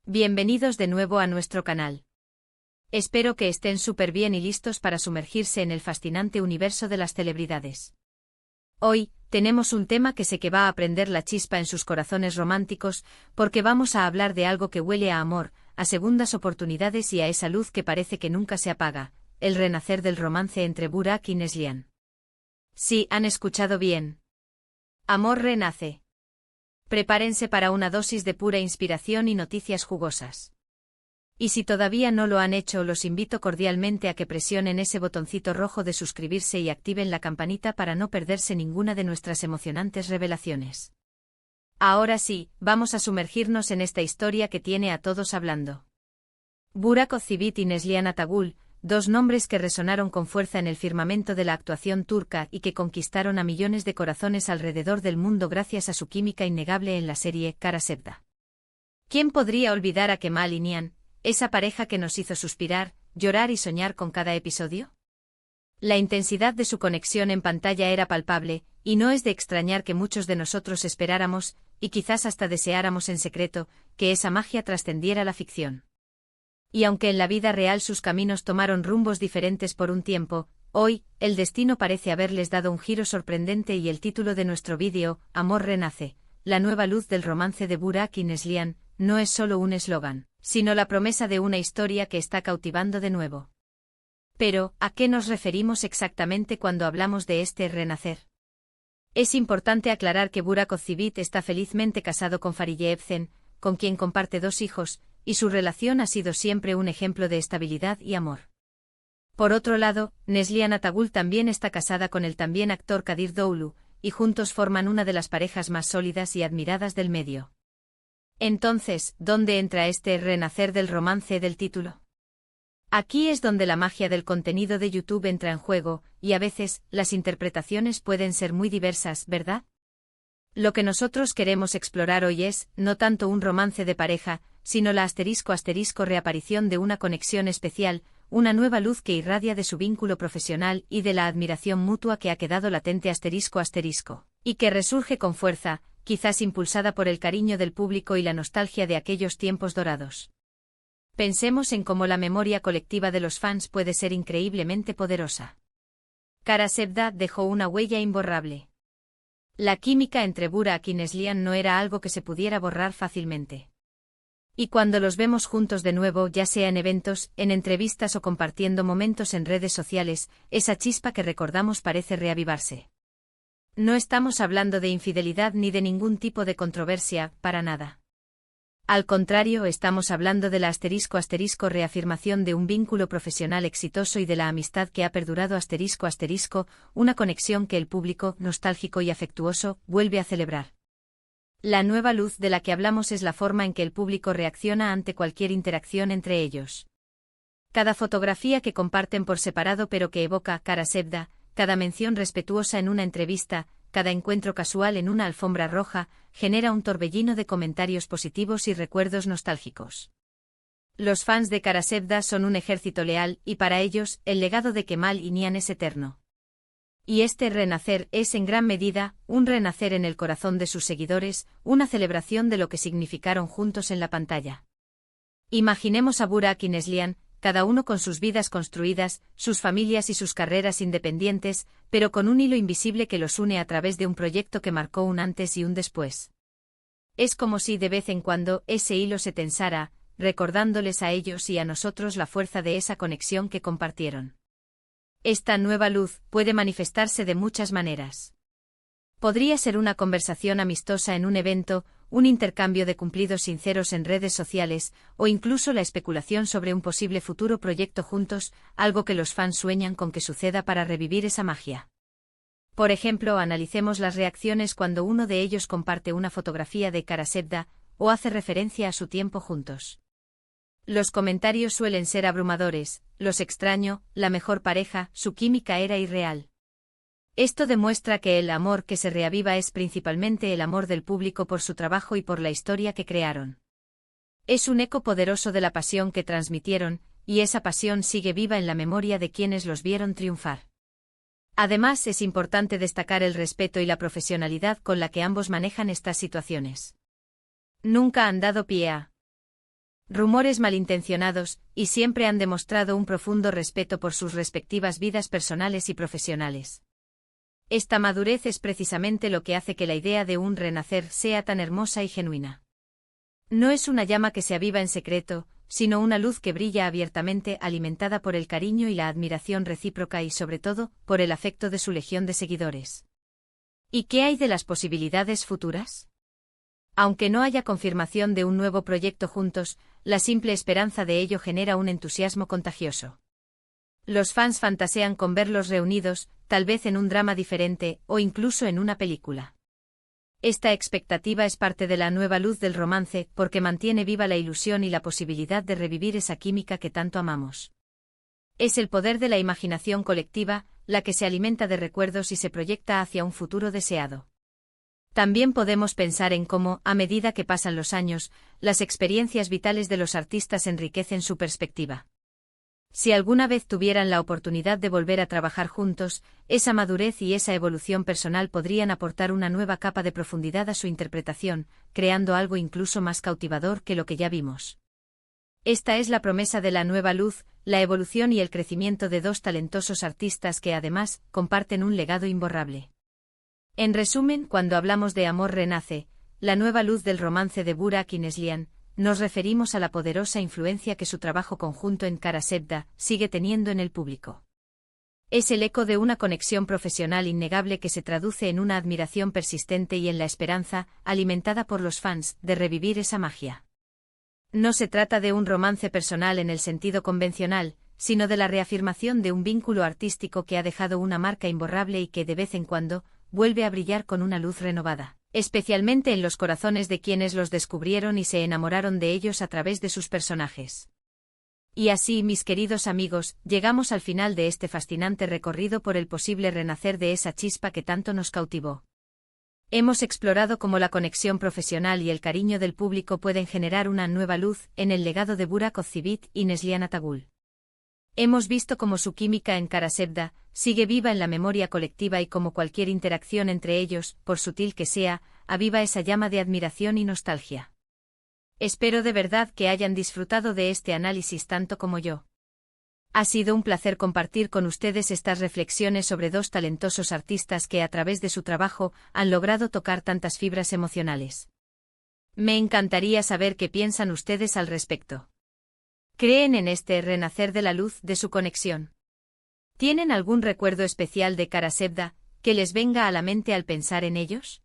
Bienvenidos de nuevo a nuestro canal. Espero que estén súper bien y listos para sumergirse en el fascinante universo de las celebridades. Hoy, tenemos un tema que sé que va a prender la chispa en sus corazones románticos, porque vamos a hablar de algo que huele a amor, a segundas oportunidades y a esa luz que parece que nunca se apaga, el renacer del romance entre Burak y Neslihan. Sí, han escuchado bien. Amor renace. Prepárense para una dosis de pura inspiración y noticias jugosas. Y si todavía no lo han hecho, los invito cordialmente a que presionen ese botoncito rojo de suscribirse y activen la campanita para no perderse ninguna de nuestras emocionantes revelaciones. Ahora sí, vamos a sumergirnos en esta historia que tiene a todos hablando. Burak Özçivit y Neslihan Atagül, dos nombres que resonaron con fuerza en el firmamento de la actuación turca y que conquistaron a millones de corazones alrededor del mundo gracias a su química innegable en la serie Kara Sevda. ¿Quién podría olvidar a Kemal y Nihan, esa pareja que nos hizo suspirar, llorar y soñar con cada episodio? La intensidad de su conexión en pantalla era palpable, y no es de extrañar que muchos de nosotros esperáramos, y quizás hasta deseáramos en secreto, que esa magia trascendiera la ficción. Y aunque en la vida real sus caminos tomaron rumbos diferentes por un tiempo, hoy, el destino parece haberles dado un giro sorprendente y el título de nuestro vídeo, Amor renace, la nueva luz del romance de Burak y Neslihan, no es solo un eslogan, sino la promesa de una historia que está cautivando de nuevo. Pero, ¿a qué nos referimos exactamente cuando hablamos de este renacer? Es importante aclarar que Burak Özçivit está felizmente casado con Fariye Evcen, con quien comparte 2 hijos, y su relación ha sido siempre un ejemplo de estabilidad y amor. Por otro lado, Neslihan Atagül también está casada con el también actor Kadir Doğulu, y juntos forman una de las parejas más sólidas y admiradas del medio. Entonces, ¿dónde entra este renacer del romance del título? Aquí es donde la magia del contenido de YouTube entra en juego, y a veces, las interpretaciones pueden ser muy diversas, ¿verdad? Lo que nosotros queremos explorar hoy es, no tanto un romance de pareja, sino la reaparición de una conexión especial, una nueva luz que irradia de su vínculo profesional y de la admiración mutua que ha quedado latente y que resurge con fuerza, quizás impulsada por el cariño del público y la nostalgia de aquellos tiempos dorados. Pensemos en cómo la memoria colectiva de los fans puede ser increíblemente poderosa. Kara Sevda dejó una huella imborrable. La química entre Burak y Neslihan no era algo que se pudiera borrar fácilmente. Y cuando los vemos juntos de nuevo, ya sea en eventos, en entrevistas o compartiendo momentos en redes sociales, esa chispa que recordamos parece reavivarse. No estamos hablando de infidelidad ni de ningún tipo de controversia, para nada. Al contrario, estamos hablando de la reafirmación de un vínculo profesional exitoso y de la amistad que ha perdurado una conexión que el público, nostálgico y afectuoso, vuelve a celebrar. La nueva luz de la que hablamos es la forma en que el público reacciona ante cualquier interacción entre ellos. Cada fotografía que comparten por separado pero que evoca Kara Sevda, cada mención respetuosa en una entrevista, cada encuentro casual en una alfombra roja, genera un torbellino de comentarios positivos y recuerdos nostálgicos. Los fans de Kara Sevda son un ejército leal y para ellos, el legado de Kemal y Nihan es eterno. Y este renacer es en gran medida, un renacer en el corazón de sus seguidores, una celebración de lo que significaron juntos en la pantalla. Imaginemos a Burak y Neslihan, cada uno con sus vidas construidas, sus familias y sus carreras independientes, pero con un hilo invisible que los une a través de un proyecto que marcó un antes y un después. Es como si de vez en cuando ese hilo se tensara, recordándoles a ellos y a nosotros la fuerza de esa conexión que compartieron. Esta nueva luz puede manifestarse de muchas maneras. Podría ser una conversación amistosa en un evento, un intercambio de cumplidos sinceros en redes sociales, o incluso la especulación sobre un posible futuro proyecto juntos, algo que los fans sueñan con que suceda para revivir esa magia. Por ejemplo, analicemos las reacciones cuando uno de ellos comparte una fotografía de Kara Sevda, o hace referencia a su tiempo juntos. Los comentarios suelen ser abrumadores: los extraño, la mejor pareja, su química era irreal. Esto demuestra que el amor que se reaviva es principalmente el amor del público por su trabajo y por la historia que crearon. Es un eco poderoso de la pasión que transmitieron, y esa pasión sigue viva en la memoria de quienes los vieron triunfar. Además, es importante destacar el respeto y la profesionalidad con la que ambos manejan estas situaciones. Nunca han dado pie a rumores malintencionados, y siempre han demostrado un profundo respeto por sus respectivas vidas personales y profesionales. Esta madurez es precisamente lo que hace que la idea de un renacer sea tan hermosa y genuina. No es una llama que se aviva en secreto, sino una luz que brilla abiertamente, alimentada por el cariño y la admiración recíproca y sobre todo, por el afecto de su legión de seguidores. ¿Y qué hay de las posibilidades futuras? Aunque no haya confirmación de un nuevo proyecto juntos, la simple esperanza de ello genera un entusiasmo contagioso. Los fans fantasean con verlos reunidos, tal vez en un drama diferente, o incluso en una película. Esta expectativa es parte de la nueva luz del romance, porque mantiene viva la ilusión y la posibilidad de revivir esa química que tanto amamos. Es el poder de la imaginación colectiva, la que se alimenta de recuerdos y se proyecta hacia un futuro deseado. También podemos pensar en cómo, a medida que pasan los años, las experiencias vitales de los artistas enriquecen su perspectiva. Si alguna vez tuvieran la oportunidad de volver a trabajar juntos, esa madurez y esa evolución personal podrían aportar una nueva capa de profundidad a su interpretación, creando algo incluso más cautivador que lo que ya vimos. Esta es la promesa de la nueva luz, la evolución y el crecimiento de dos talentosos artistas que además comparten un legado imborrable. En resumen, cuando hablamos de Amor renace, la nueva luz del romance de Burak y Neslihan, nos referimos a la poderosa influencia que su trabajo conjunto en Kara Sevda sigue teniendo en el público. Es el eco de una conexión profesional innegable que se traduce en una admiración persistente y en la esperanza, alimentada por los fans, de revivir esa magia. No se trata de un romance personal en el sentido convencional, sino de la reafirmación de un vínculo artístico que ha dejado una marca imborrable y que de vez en cuando vuelve a brillar con una luz renovada, especialmente en los corazones de quienes los descubrieron y se enamoraron de ellos a través de sus personajes. Y así, mis queridos amigos, llegamos al final de este fascinante recorrido por el posible renacer de esa chispa que tanto nos cautivó. Hemos explorado cómo la conexión profesional y el cariño del público pueden generar una nueva luz en el legado de Burak Özçivit y Neslihan Atagül. Hemos visto cómo su química en Kara Sevda sigue viva en la memoria colectiva y cómo cualquier interacción entre ellos, por sutil que sea, aviva esa llama de admiración y nostalgia. Espero de verdad que hayan disfrutado de este análisis tanto como yo. Ha sido un placer compartir con ustedes estas reflexiones sobre dos talentosos artistas que a través de su trabajo han logrado tocar tantas fibras emocionales. Me encantaría saber qué piensan ustedes al respecto. ¿Creen en este renacer de la luz de su conexión? ¿Tienen algún recuerdo especial de Kara Sevda que les venga a la mente al pensar en ellos?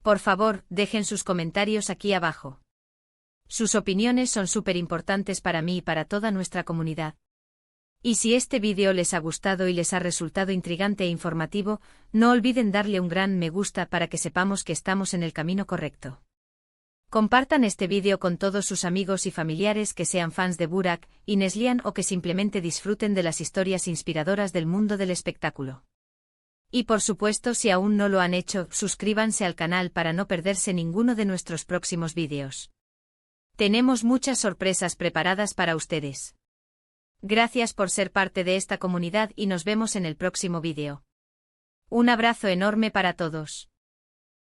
Por favor, dejen sus comentarios aquí abajo. Sus opiniones son súper importantes para mí y para toda nuestra comunidad. Y si este vídeo les ha gustado y les ha resultado intrigante e informativo, no olviden darle un gran me gusta para que sepamos que estamos en el camino correcto. Compartan este vídeo con todos sus amigos y familiares que sean fans de Burak y Neslihan o que simplemente disfruten de las historias inspiradoras del mundo del espectáculo. Y por supuesto, si aún no lo han hecho, suscríbanse al canal para no perderse ninguno de nuestros próximos vídeos. Tenemos muchas sorpresas preparadas para ustedes. Gracias por ser parte de esta comunidad y nos vemos en el próximo vídeo. Un abrazo enorme para todos.